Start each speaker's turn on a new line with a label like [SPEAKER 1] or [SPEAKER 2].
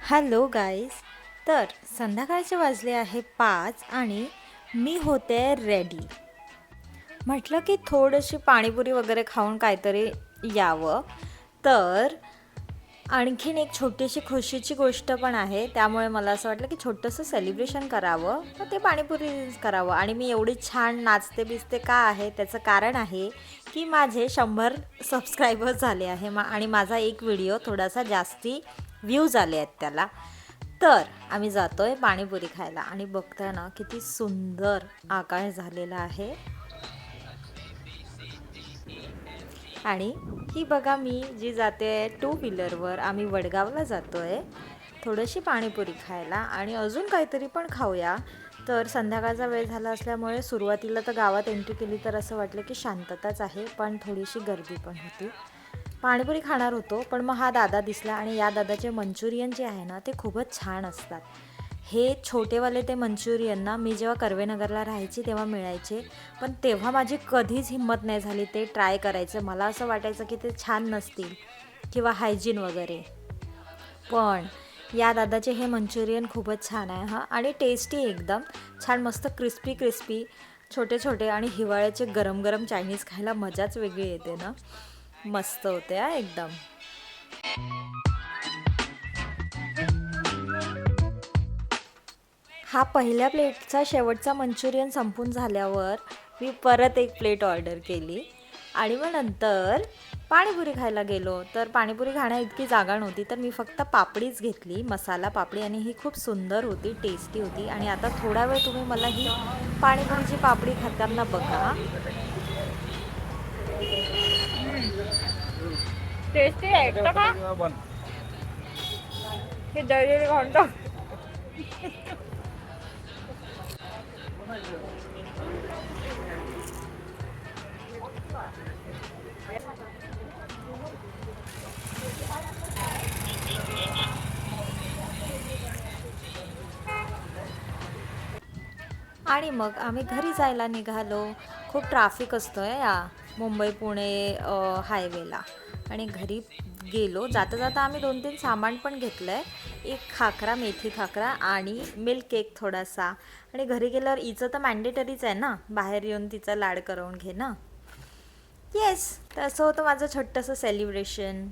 [SPEAKER 1] Hello guys. तर संध्याकाळचे वाजले आहे 5 आणि मी होते रेडी. म्हटलं की थोडीशी पाणीपुरी वगैरे खाऊन काहीतरी यावं. तर आणखीन एक छोटीशी खुशीची गोष्ट पण आहे, त्यामुळे मला असं वाटलं की छोटंसं सेलिब्रेशन करावं, तर ते पाणीपुरी करावं. आणि मी एवढी छान नाचते बिचते का आहे, त्याचं कारण आहे की माझे 100 सबस्क्रायबर्स झाले आहे आणि माझा एक व्हिडिओ थोडासा जास्ती व्ह्यूज आले आहेत त्याला. तर आम्ही जातोय पाणीपुरी खायला आणि बघताय ना किती सुंदर आकाश झालेला आहे. आणि ही बघा मी जी जाते टू व्हीलरवर, आम्ही वडगावला जातो आहे थोडीशी पाणीपुरी खायला आणि अजून काहीतरी पण खाऊया. तर संध्याकाळचा वेळ झाला असल्यामुळे सुरुवातीला तर गावात एंट्री केली तर असं वाटलं की शांतताच आहे, पण थोडीशी गर्दी पण होती. पाणीपुरी खाणार होतो, पण मग हा दादा दिसला आणि या दादाचे मंचुरियन जे आहे ना ते खूपच छान असतात. हे छोटेवाले ते मंचुरियन ना मी जेव्हा कर्वेनगरला राहायची तेव्हा मिळायचे, पण तेव्हा माझी कधीच हिंमत नाही झाली ते ट्राय करायचं. मला असं वाटायचं की ते छान नसतील किंवा हायजीन वगैरे. पण या दादाचे हे मंचुरियन खूपच छान आहे हां, आणि टेस्टी एकदम छान, मस्त क्रिस्पी क्रिस्पी छोटे छोटे. आणि हिवाळ्याचे गरम गरम चायनीज खायला मजाच वेगळी येते ना. मस्त होते हा एकदम. हा पहिल्या प्लेटचा शेवटचा मंचुरियन संपून झाल्यावर मी परत एक प्लेट ऑर्डर केली आणि मग नंतर पाणीपुरी खायला गेलो. तर पाणीपुरी खाण्या इतकी जागा नव्हती, तर मी फक्त पापडीच घेतली, मसाला पापडी, आणि ही खूप सुंदर होती, टेस्टी होती. आणि आता थोडा वेळ तुम्ही मला ही पाणीपुरीची पापडी खाताना बघा. टेस्टी आहे का? हे दळलेले घंटा. आणि मग आम्ही घरी जायला निघालो. खूप ट्रॅफिक असतो आहे या मुंबई पुणे हायवेला. आणि घरी गेलो. जाता जाता आम्ही 2-3 सामान पण घेतलं आहे. एक खाकरा, मेथी खाकरा आणि मिल्क केक थोडासा. आणि घरी गेल्यावर हिचं तर मॅन्डेटरीच आहे ना, बाहेर येऊन तिचा लाड करवून घेणं. येस, तर असं होतं माझं छोटंसं सेलिब्रेशन.